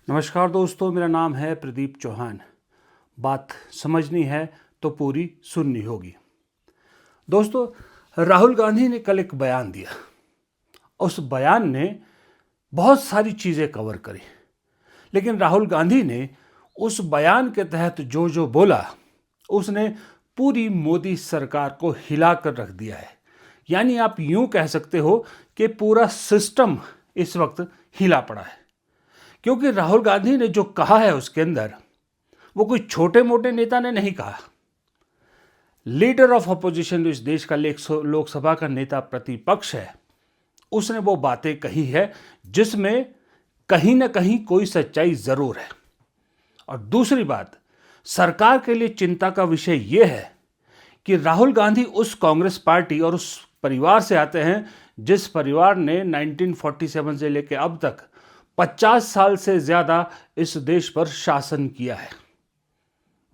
नमस्कार दोस्तों, मेरा नाम है प्रदीप चौहान। बात समझनी है तो पूरी सुननी होगी। दोस्तों, राहुल गांधी ने कल एक बयान दिया। उस बयान ने बहुत सारी चीज़ें कवर करी, लेकिन राहुल गांधी ने उस बयान के तहत जो जो बोला उसने पूरी मोदी सरकार को हिला कर रख दिया है। यानी आप यूं कह सकते हो कि पूरा सिस्टम इस वक्त हिला पड़ा है, क्योंकि राहुल गांधी ने जो कहा है उसके अंदर वो कोई छोटे मोटे नेता ने नहीं कहा। लीडर ऑफ अपोजिशन, जो इस देश का लोकसभा का नेता प्रतिपक्ष है, उसने वो बातें कही है जिसमें कहीं ना कहीं कोई सच्चाई जरूर है। और दूसरी बात, सरकार के लिए चिंता का विषय यह है कि राहुल गांधी उस कांग्रेस पार्टी और उस परिवार से आते हैं जिस परिवार ने 1947 से लेकर अब तक 50 साल से ज्यादा इस देश पर शासन किया है।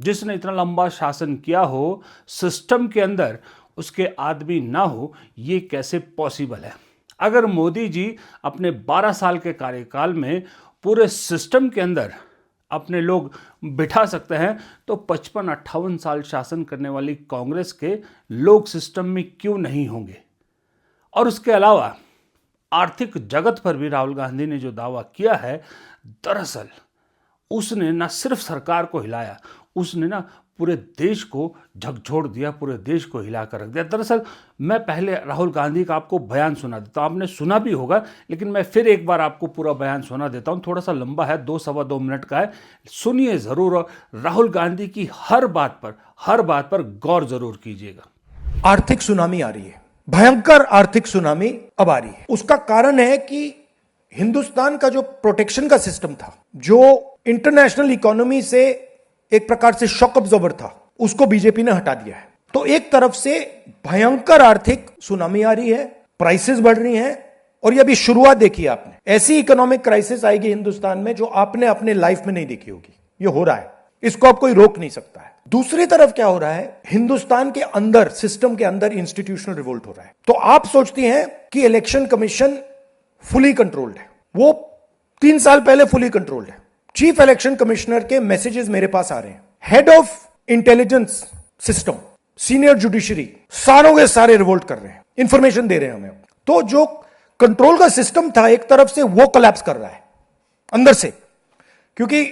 जिसने इतना लंबा शासन किया हो, सिस्टम के अंदर उसके आदमी ना हो, ये कैसे पॉसिबल है? अगर मोदी जी अपने 12 साल के कार्यकाल में पूरे सिस्टम के अंदर अपने लोग बिठा सकते हैं, तो 55-58 साल शासन करने वाली कांग्रेस के लोग सिस्टम में क्यों नहीं होंगे? और उसके अलावा आर्थिक जगत पर भी राहुल गांधी ने जो दावा किया है, दरअसल उसने न सिर्फ सरकार को हिलाया, उसने ना पूरे देश को झकझोर दिया, पूरे देश को हिला कर रख दिया। दरअसल मैं पहले राहुल गांधी का आपको बयान सुना देता हूँ, आपने सुना भी होगा, लेकिन मैं फिर एक बार आपको पूरा बयान सुना देता हूँ। थोड़ा सा लंबा है, 2-2.25 मिनट का है, सुनिए ज़रूर और राहुल गांधी की हर बात पर गौर जरूर कीजिएगा। आर्थिक सुनामी आ रही है, भयंकर आर्थिक सुनामी अब आ रही है। उसका कारण है कि हिंदुस्तान का जो प्रोटेक्शन का सिस्टम था, जो इंटरनेशनल इकोनॉमी से एक प्रकार से शॉक अब्जॉर्बर था, उसको बीजेपी ने हटा दिया है। तो एक तरफ से भयंकर आर्थिक सुनामी आ रही है, प्राइसेस बढ़ रही हैं, और ये अभी शुरुआत देखी आपने। ऐसी इकोनॉमिक क्राइसिस आएगी हिंदुस्तान में जो आपने अपने लाइफ में नहीं देखी होगी। ये हो रहा है, इसको अब कोई रोक नहीं सकता है। दूसरी तरफ क्या हो रहा है, हिंदुस्तान के अंदर, सिस्टम के अंदर इंस्टीट्यूशनल रिवोल्ट हो रहा है। तो आप सोचती हैं कि इलेक्शन कमीशन फुली कंट्रोल्ड है। वो 3 साल पहले फुली कंट्रोल्ड है। चीफ इलेक्शन कमिश्नर के मैसेजेस मेरे पास आ रहे हैं। Head of intelligence system, senior judiciary, सारों के सारे रिवोल्ट कर रहे हैं, इंफॉर्मेशन दे रहे हैं हमें। तो जो कंट्रोल का सिस्टम था एक तरफ से, वो कोलैप्स कर रहा है अंदर से, क्योंकि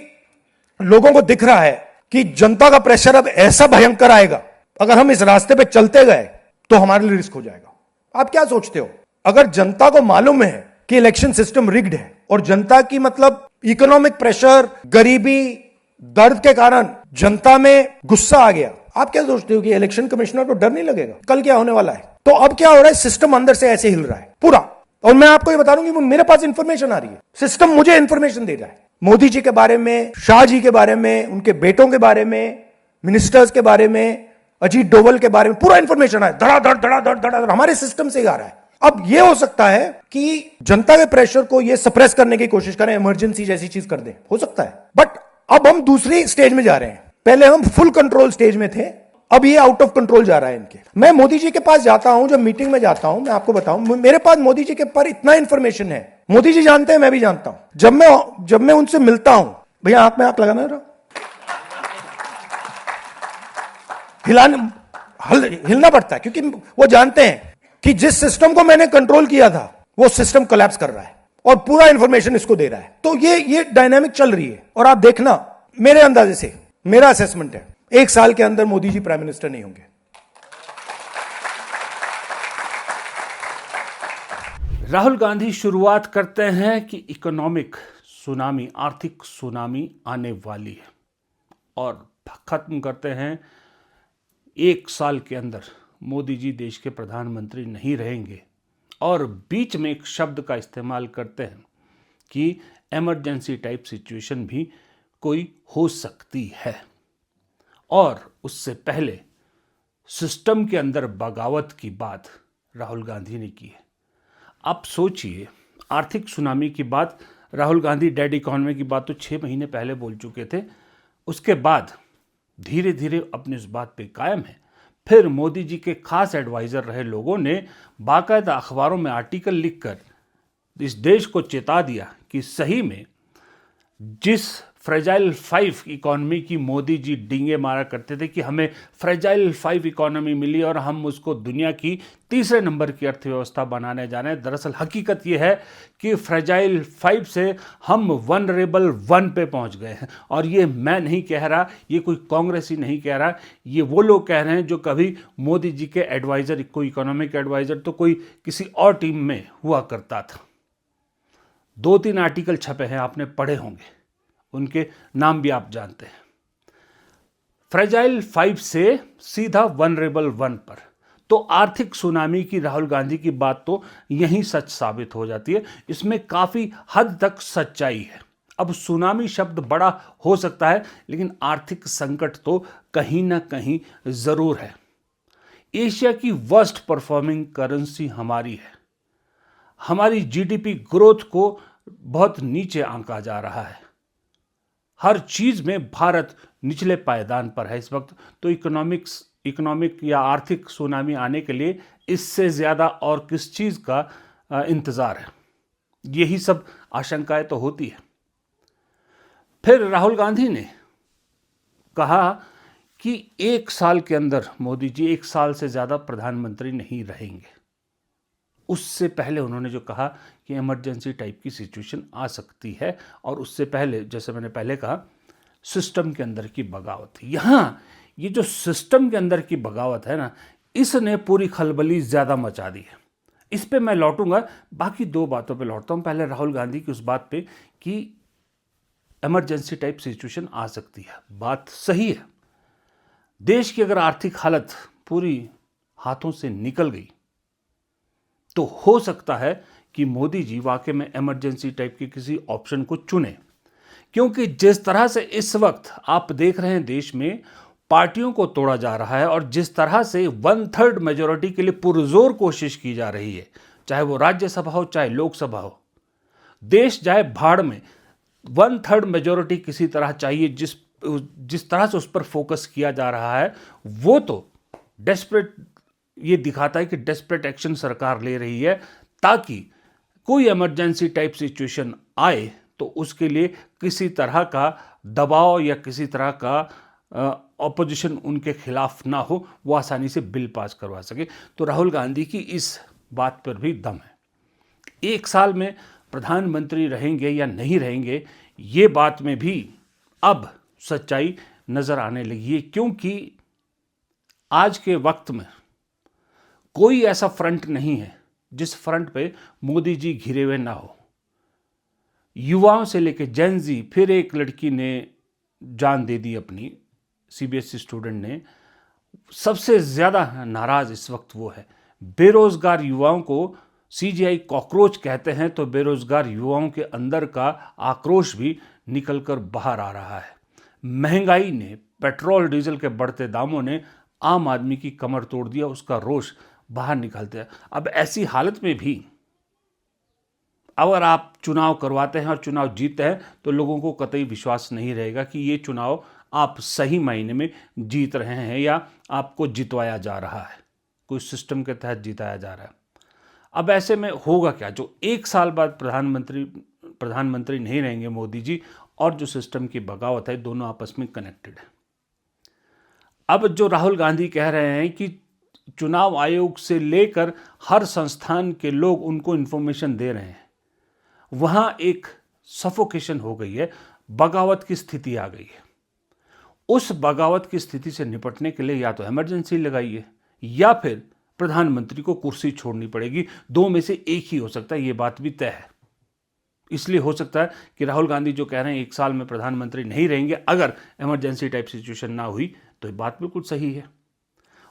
लोगों को दिख रहा है कि जनता का प्रेशर अब ऐसा भयंकर आएगा, अगर हम इस रास्ते पे चलते गए तो हमारे लिए रिस्क हो जाएगा। आप क्या सोचते हो, अगर जनता को मालूम है कि इलेक्शन सिस्टम रिग्ड है और जनता की मतलब इकोनॉमिक प्रेशर, गरीबी, दर्द के कारण जनता में गुस्सा आ गया, आप क्या सोचते हो कि इलेक्शन कमिश्नर को डर नहीं लगेगा कल क्या होने वाला है? तो अब क्या हो रहा है, सिस्टम अंदर से ऐसे हिल रहा है पूरा। और मैं आपको ये बता दूं कि मेरे पास इंफॉर्मेशन आ रही है, सिस्टम मुझे इंफॉर्मेशन दे रहा है मोदी जी के बारे में, शाह जी के बारे में, उनके बेटों के बारे में, मिनिस्टर्स के बारे में, अजीत डोवल के बारे में, पूरा इंफॉर्मेशन है। धड़ाधड़ हमारे सिस्टम से आ रहा है। अब यह हो सकता है कि जनता के प्रेशर को यह सप्रेस करने की कोशिश करें, इमरजेंसी जैसी चीज कर दें, हो सकता है। बट अब हम दूसरी स्टेज में जा रहे हैं। पहले हम फुल कंट्रोल स्टेज में थे, अब ये आउट ऑफ कंट्रोल जा रहा है इनके। मैं मोदी जी के पास जाता हूं, जब मीटिंग में जाता हूं, मैं आपको बताऊं, मेरे पास मोदी जी के पर इतना इंफॉर्मेशन है, मोदी जी जानते हैं, मैं भी जानता हूं। जब मैं उनसे मिलता हूं, भैया आंख में आंख लगाना जरा, हिलना पड़ता है, क्योंकि वो जानते हैं कि जिस सिस्टम को मैंने कंट्रोल किया था वो सिस्टम कोलैप्स कर रहा है और पूरा इंफॉर्मेशन इसको दे रहा है। तो ये डायनामिक चल रही है। और आप देखना, मेरे अंदाजे से, मेरा असेसमेंट है, 1 साल के अंदर मोदी जी प्राइम मिनिस्टर नहीं होंगे। राहुल गांधी शुरुआत करते हैं कि इकोनॉमिक सुनामी, आर्थिक सुनामी आने वाली है, और खत्म करते हैं 1 साल के अंदर मोदी जी देश के प्रधानमंत्री नहीं रहेंगे। और बीच में एक शब्द का इस्तेमाल करते हैं कि इमरजेंसी टाइप सिचुएशन भी कोई हो सकती है। और उससे पहले सिस्टम के अंदर बगावत की बात राहुल गांधी ने की है। आप सोचिए, आर्थिक सुनामी की बात राहुल गांधी, डेड इकोनॉमी की बात तो 6 महीने पहले बोल चुके थे। उसके बाद धीरे धीरे अपनी उस बात पे कायम है। फिर मोदी जी के खास एडवाइज़र रहे लोगों ने बाकायदा अखबारों में आर्टिकल लिखकर इस देश को चेता दिया कि सही में जिस फ्रेजाइल 5 इकोनॉमी की मोदी जी डींगे मारा करते थे कि हमें फ्रेजाइल 5 इकोनॉमी मिली और हम उसको दुनिया की तीसरे नंबर की अर्थव्यवस्था बनाने जा रहे हैं, दरअसल हकीकत यह है कि फ्रेजाइल 5 से हम वनरेबल 1 पे पहुंच गए हैं। और ये मैं नहीं कह रहा, ये कोई कांग्रेसी नहीं कह रहा, ये वो लोग कह रहे हैं जो कभी मोदी जी के एडवाइज़र, कोई इकोनॉमिक एडवाइज़र तो कोई किसी और टीम में हुआ करता था। 2-3 आर्टिकल छपे हैं, आपने पढ़े होंगे, उनके नाम भी आप जानते हैं। फ्रेजाइल 5 से सीधा वनरेबल 1 पर। तो आर्थिक सुनामी की राहुल गांधी की बात तो यहीं सच साबित हो जाती है, इसमें काफी हद तक सच्चाई है। अब सुनामी शब्द बड़ा हो सकता है, लेकिन आर्थिक संकट तो कहीं ना कहीं जरूर है। एशिया की वर्स्ट परफॉर्मिंग करेंसी हमारी है। हमारी जीडीपी ग्रोथ को बहुत नीचे आंका जा रहा है। हर चीज में भारत निचले पायदान पर है इस वक्त। तो इकोनॉमिक या आर्थिक सुनामी आने के लिए इससे ज्यादा और किस चीज का इंतजार है? यही सब आशंकाएं तो होती है। फिर राहुल गांधी ने कहा कि 1 साल के अंदर मोदी जी 1 साल से ज्यादा प्रधानमंत्री नहीं रहेंगे। उससे पहले उन्होंने जो कहा कि इमरजेंसी टाइप की सिचुएशन आ सकती है, और उससे पहले, जैसे मैंने पहले कहा, सिस्टम के अंदर की बगावत। यहाँ ये जो सिस्टम के अंदर की बगावत है ना, इसने पूरी खलबली ज़्यादा मचा दी है। इस पे मैं लौटूंगा, बाकी 2 बातों पे लौटता हूँ। पहले राहुल गांधी की उस बात पे कि इमरजेंसी टाइप सिचुएशन आ सकती है, बात सही है। देश की अगर आर्थिक हालत पूरी हाथों से निकल गई तो हो सकता है कि मोदी जी वाकई में इमरजेंसी टाइप के किसी ऑप्शन को चुने, क्योंकि जिस तरह से इस वक्त आप देख रहे हैं देश में पार्टियों को तोड़ा जा रहा है, और जिस तरह से 1/3 मेजोरिटी के लिए पुरजोर कोशिश की जा रही है, चाहे वो राज्यसभा हो चाहे लोकसभा हो, देश जाए भाड़ में, 1/3 मेजोरिटी किसी तरह चाहिए। जिस तरह से उस पर फोकस किया जा रहा है, वो तो डेस्परेट, ये दिखाता है कि डेस्परेट एक्शन सरकार ले रही है ताकि कोई इमरजेंसी टाइप सिचुएशन आए तो उसके लिए किसी तरह का दबाव या किसी तरह का ऑपोजिशन उनके खिलाफ ना हो, वो आसानी से बिल पास करवा सके। तो राहुल गांधी की इस बात पर भी दम है। 1 साल में प्रधानमंत्री रहेंगे या नहीं रहेंगे, ये बात में भी अब सच्चाई नजर आने लगी है, क्योंकि आज के वक्त में कोई ऐसा फ्रंट नहीं है जिस फ्रंट पे मोदी जी घिरे हुए ना हो। युवाओं से लेकर जेन जी, फिर एक लड़की ने जान दे दी अपनी, सीबीएसई स्टूडेंट ने। सबसे ज्यादा नाराज इस वक्त वो है। बेरोजगार युवाओं को सीजीआई कॉकरोच कहते हैं, तो बेरोजगार युवाओं के अंदर का आक्रोश भी निकलकर बाहर आ रहा है। महंगाई ने, पेट्रोल डीजल के बढ़ते दामों ने आम आदमी की कमर तोड़ दिया, उसका रोष बाहर निकलते हैं। अब ऐसी हालत में भी अगर आप चुनाव करवाते हैं और चुनाव जीतते हैं, तो लोगों को कतई विश्वास नहीं रहेगा कि ये चुनाव आप सही मायने में जीत रहे हैं या आपको जितवाया जा रहा है, कोई सिस्टम के तहत जिताया जा रहा है। अब ऐसे में होगा क्या? जो 1 साल बाद प्रधानमंत्री नहीं रहेंगे मोदी जी, और जो सिस्टम की बगावत है, दोनों आपस में कनेक्टेड है। अब जो राहुल गांधी कह रहे हैं कि चुनाव आयोग से लेकर हर संस्थान के लोग उनको इंफॉर्मेशन दे रहे हैं, वहां एक सफोकेशन हो गई है, बगावत की स्थिति आ गई है। उस बगावत की स्थिति से निपटने के लिए या तो इमरजेंसी लगाइए या फिर प्रधानमंत्री को कुर्सी छोड़नी पड़ेगी। 2 में से एक ही हो सकता है, ये बात भी तय है। इसलिए हो सकता है कि राहुल गांधी जो कह रहे हैं 1 साल में प्रधानमंत्री नहीं रहेंगे अगर इमरजेंसी टाइप सिचुएशन ना हुई, तो ये बात बिल्कुल सही है।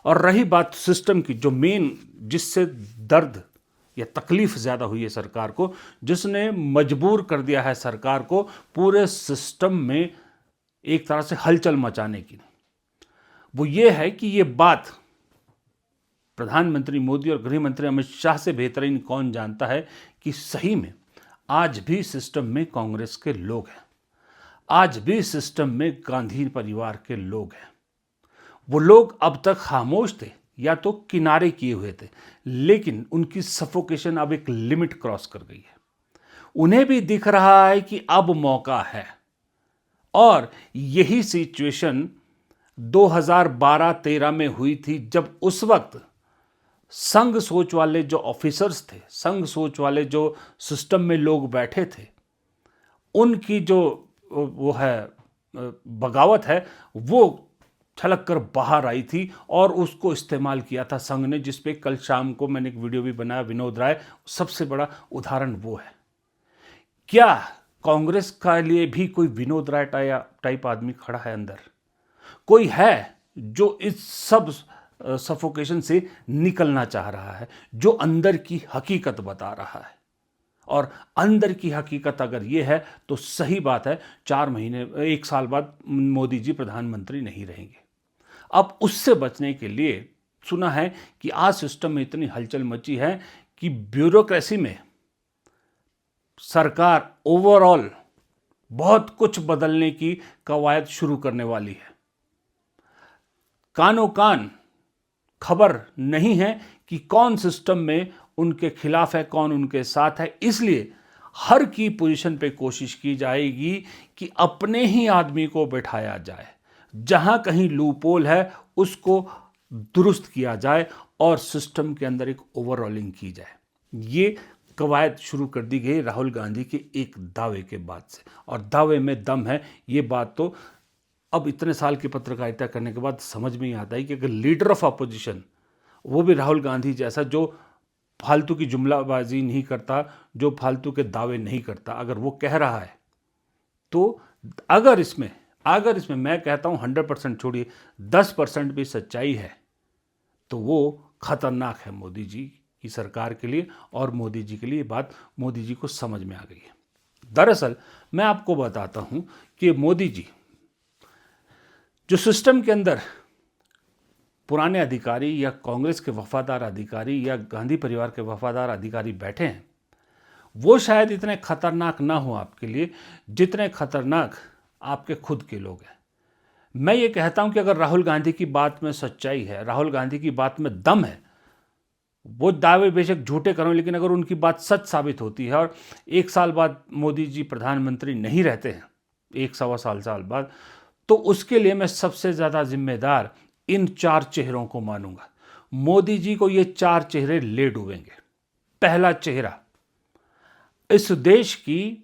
और रही बात सिस्टम की, जो मेन जिससे दर्द या तकलीफ ज़्यादा हुई है सरकार को, जिसने मजबूर कर दिया है सरकार को पूरे सिस्टम में एक तरह से हलचल मचाने की, वो ये है कि ये बात प्रधानमंत्री मोदी और गृह मंत्री अमित शाह से बेहतरीन कौन जानता है कि सही में आज भी सिस्टम में कांग्रेस के लोग हैं, आज भी सिस्टम में गांधी परिवार के लोग हैं। वो लोग अब तक खामोश थे या तो किनारे किए हुए थे, लेकिन उनकी सफोकेशन अब एक लिमिट क्रॉस कर गई है। उन्हें भी दिख रहा है कि अब मौका है। और यही सिचुएशन 2012-13 में हुई थी, जब उस वक्त संघ सोच वाले जो ऑफिसर्स थे, संघ सोच वाले जो सिस्टम में लोग बैठे थे, उनकी जो वो है बगावत है, वो छलक कर बाहर आई थी और उसको इस्तेमाल किया था संघ ने, जिस पे कल शाम को मैंने एक वीडियो भी बनाया, विनोद राय। सबसे बड़ा उदाहरण वो है। क्या कांग्रेस का लिए भी कोई विनोद राय टाइप आदमी खड़ा है अंदर? कोई है जो इस सब सफोकेशन से निकलना चाह रहा है, जो अंदर की हकीकत बता रहा है? और अंदर की हकीकत अगर ये है तो सही बात है, 4 महीने 1 साल बाद मोदी जी प्रधानमंत्री नहीं रहेंगे। अब उससे बचने के लिए सुना है कि आज सिस्टम में इतनी हलचल मची है कि ब्यूरोक्रेसी में सरकार ओवरऑल बहुत कुछ बदलने की कवायद शुरू करने वाली है। कानो कान खबर नहीं है कि कौन सिस्टम में उनके खिलाफ है, कौन उनके साथ है। इसलिए हर की पोजीशन पे कोशिश की जाएगी कि अपने ही आदमी को बैठाया जाए, जहां कहीं लूपोल है उसको दुरुस्त किया जाए और सिस्टम के अंदर एक ओवरऑलिंग की जाए। ये कवायद शुरू कर दी गई राहुल गांधी के एक दावे के बाद से, और दावे में दम है। ये बात तो अब इतने साल की पत्रकारिता करने के बाद समझ में ही आता है कि अगर लीडर ऑफ अपोजिशन, वो भी राहुल गांधी जैसा, जो फालतू की जुमलाबाजी नहीं करता, जो फालतू के दावे नहीं करता, अगर वो कह रहा है तो अगर इसमें मैं कहता हूं 100% छोड़िए, 10% भी सच्चाई है तो वो खतरनाक है मोदी जी की सरकार के लिए और मोदी जी के लिए। ये बात मोदी जी को समझ में आ गई है। दरअसल मैं आपको बताता हूं कि मोदी जी जो सिस्टम के अंदर पुराने अधिकारी या कांग्रेस के वफादार अधिकारी या गांधी परिवार के वफादार अधिकारी बैठे हैं, वो शायद इतने खतरनाक ना हो आपके लिए जितने खतरनाक आपके खुद के लोग हैं। मैं ये कहता हूं कि अगर राहुल गांधी की बात में सच्चाई है, राहुल गांधी की बात में दम है, वो दावे बेशक झूठे करो, लेकिन अगर उनकी बात सच साबित होती है और 1 साल बाद मोदी जी प्रधानमंत्री नहीं रहते हैं, 1 सवा साल बाद, तो उसके लिए मैं सबसे ज़्यादा जिम्मेदार इन 4 चेहरों को मानूंगा। मोदी जी को ये 4 चेहरे ले डूबेंगे। पहला चेहरा इस देश की,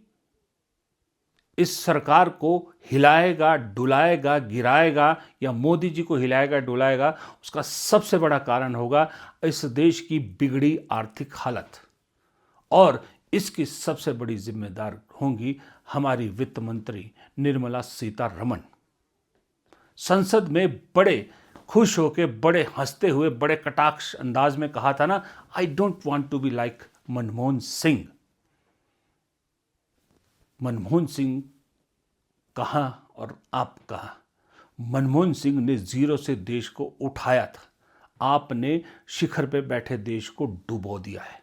इस सरकार को हिलाएगा, डुलाएगा, गिराएगा, या मोदी जी को हिलाएगा, डुलाएगा, उसका सबसे बड़ा कारण होगा इस देश की बिगड़ी आर्थिक हालत। और इसकी सबसे बड़ी जिम्मेदार होंगी हमारी वित्त मंत्री निर्मला सीतारमण। संसद में बड़े खुश होकर, बड़े हंसते हुए, बड़े कटाक्ष अंदाज में कहा था ना, I don't want to be like Manmohan Singh. Manmohan Singh कहां और आप कहां? मनमोहन सिंह ने 0 से देश को उठाया था, आपने शिखर पे बैठे देश को डुबो दिया है।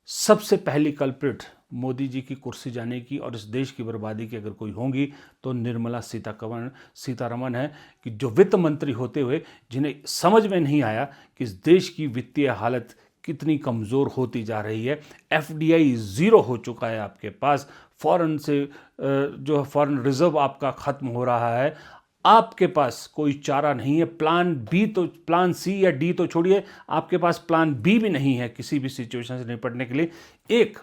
सबसे पहली कल्प्रिट मोदी जी की कुर्सी जाने की और इस देश की बर्बादी की अगर कोई होंगी तो निर्मला सीतारमण है, कि जो वित्त मंत्री होते हुए जिन्हें समझ में नहीं आया कि इस देश की वित्तीय हालत कितनी कमज़ोर होती जा रही है। FDI 0 हो चुका है आपके पास, फॉरेन से जो फॉरेन रिजर्व आपका ख़त्म हो रहा है, आपके पास कोई चारा नहीं है। प्लान सी या डी तो छोड़िए, आपके पास प्लान बी भी नहीं है किसी भी सिचुएशन से निपटने के लिए। एक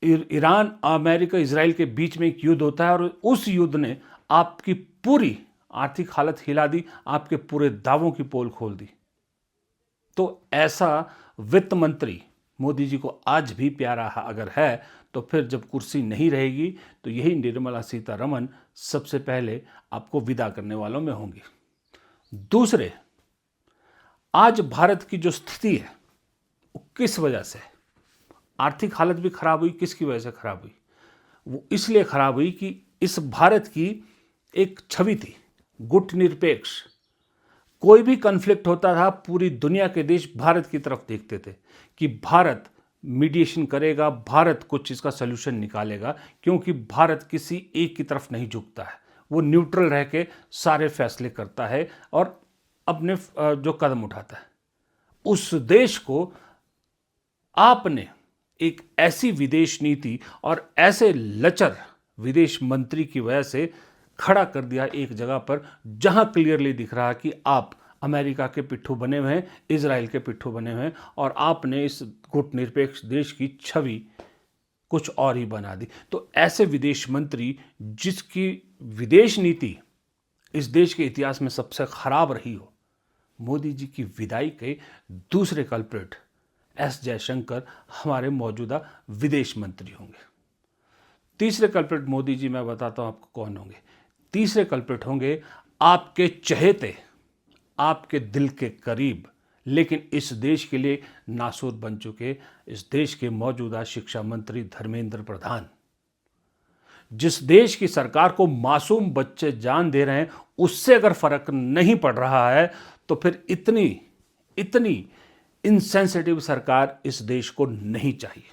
ईरान, अमेरिका, इजराइल के बीच में एक युद्ध होता है और उस युद्ध ने आपकी पूरी आर्थिक हालत हिला दी, आपके पूरे दावों की पोल खोल दी। तो ऐसा वित्त मंत्री मोदी जी को आज भी प्यारा अगर है, तो फिर जब कुर्सी नहीं रहेगी तो यही निर्मला सीतारमण सबसे पहले आपको विदा करने वालों में होंगी। दूसरे, आज भारत की जो स्थिति है वो किस वजह से, आर्थिक हालत भी खराब हुई, किसकी वजह से खराब हुई? वो इसलिए खराब हुई कि इस भारत की एक छवि थी गुटनिरपेक्ष। कोई भी कन्फ्लिक्ट होता था, पूरी दुनिया के देश भारत की तरफ देखते थे कि भारत मीडिएशन करेगा, भारत कुछ इसका सलूशन निकालेगा, क्योंकि भारत किसी एक की तरफ नहीं झुकता है, वो न्यूट्रल रह के सारे फैसले करता है और अपने जो कदम उठाता है। उस देश को आपने एक ऐसी विदेश नीति और ऐसे लचर विदेश मंत्री की वजह से खड़ा कर दिया एक जगह पर जहां क्लियरली दिख रहा कि आप अमेरिका के पिट्ठू बने हुए हैं, इजराइल के पिट्ठू बने हुए हैं और आपने इस गुटनिरपेक्ष देश की छवि कुछ और ही बना दी। तो ऐसे विदेश मंत्री जिसकी विदेश नीति इस देश के इतिहास में सबसे खराब रही हो, मोदी जी की विदाई के दूसरे कल्प्रिट एस जयशंकर हमारे मौजूदा विदेश मंत्री होंगे। तीसरे कल्प्रिट मोदी जी मैं बताता हूं आपको कौन होंगे। तीसरे कल्प्रिट होंगे आपके चहेते, आपके दिल के करीब, लेकिन इस देश के लिए नासूर बन चुके इस देश के मौजूदा शिक्षा मंत्री धर्मेंद्र प्रधान। जिस देश की सरकार को मासूम बच्चे जान दे रहे हैं उससे अगर फर्क नहीं पड़ रहा है तो फिर इतनी इनसेंसिटिव सरकार इस देश को नहीं चाहिए।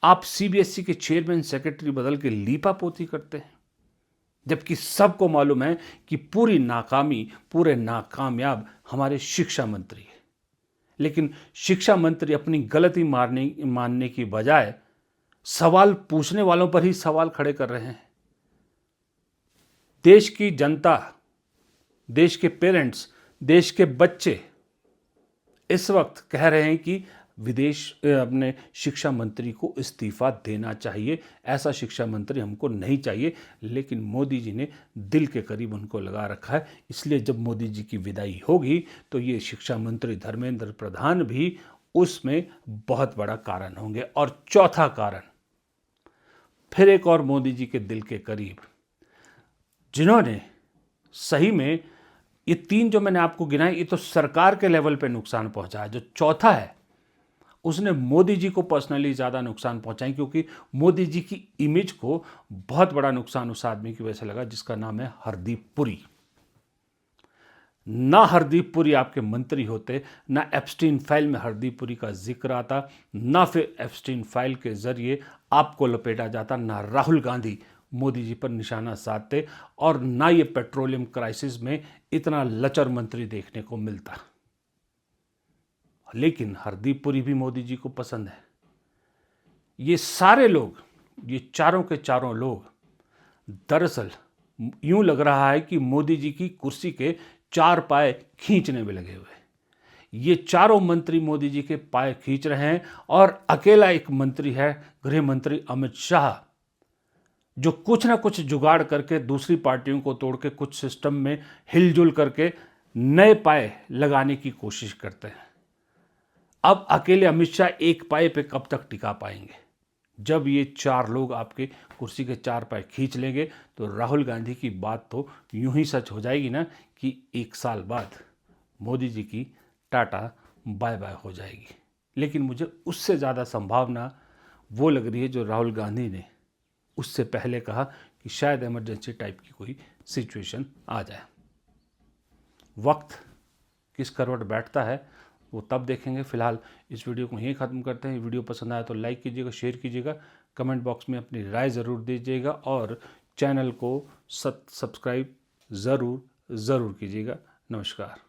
आप सीबीएसई के चेयरमैन सेक्रेटरी बदल के लीपापोती करते हैं, जबकि सबको मालूम है कि पूरी नाकामी, पूरे नाकामयाब हमारे शिक्षा मंत्री है। लेकिन शिक्षा मंत्री अपनी गलती मानने की बजाय सवाल पूछने वालों पर ही सवाल खड़े कर रहे हैं। देश की जनता, देश के पेरेंट्स, देश के बच्चे इस वक्त कह रहे हैं कि अपने शिक्षा मंत्री को इस्तीफा देना चाहिए, ऐसा शिक्षा मंत्री हमको नहीं चाहिए। लेकिन मोदी जी ने दिल के करीब उनको लगा रखा है, इसलिए जब मोदी जी की विदाई होगी तो ये शिक्षा मंत्री धर्मेंद्र प्रधान भी उसमें बहुत बड़ा कारण होंगे। और चौथा कारण, फिर एक और मोदी जी के दिल के करीब, जिन्होंने सही में ये तीन जो मैंने आपको गिनाए ये तो सरकार के लेवल पे नुकसान पहुंचा है। जो चौथा है उसने मोदी जी को पर्सनली ज़्यादा नुकसान पहुंचाई, क्योंकि मोदी जी की इमेज को बहुत बड़ा नुकसान उस आदमी की वजह से लगा जिसका नाम है हरदीप पुरी। ना हरदीप पुरी आपके मंत्री होते, ना एप्स्टीन फाइल में हरदीप पुरी का जिक्र आता, ना फिर एप्स्टीन फाइल के जरिए आपको लपेटा जाता, ना राहुल गांधी मोदी जी पर निशाना साधते और ना ये पेट्रोलियम क्राइसिस में इतना लचर मंत्री देखने को मिलता। लेकिन हरदीप पुरी भी मोदी जी को पसंद है। ये सारे लोग, ये चारों के चारों लोग दरअसल यूं लग रहा है कि मोदी जी की कुर्सी के चार पाए खींचने में लगे हुए। ये चारों मंत्री मोदी जी के पाए खींच रहे हैं और अकेला एक मंत्री है, गृह मंत्री अमित शाह, जो कुछ ना कुछ जुगाड़ करके दूसरी पार्टियों को तोड़ के कुछ सिस्टम में हिलजुल करके नए पाए लगाने की कोशिश करते हैं। अब अकेले अमित शाह एक पाए पे कब तक टिका पाएंगे? जब ये चार लोग आपके कुर्सी के चार पाए खींच लेंगे तो राहुल गांधी की बात तो यूं ही सच हो जाएगी ना कि 1 साल बाद मोदी जी की टाटा बाय बाय हो जाएगी। लेकिन मुझे उससे ज़्यादा संभावना वो लग रही है जो राहुल गांधी ने उससे पहले कहा कि शायद इमरजेंसी टाइप की कोई सिचुएशन आ जाए। वक्त किस करवट बैठता है वो तब देखेंगे। फिलहाल इस वीडियो को यहीं ख़त्म करते हैं। वीडियो पसंद आया तो लाइक कीजिएगा, शेयर कीजिएगा, कमेंट बॉक्स में अपनी राय ज़रूर दीजिएगा और चैनल को सब्सक्राइब ज़रूर कीजिएगा। नमस्कार।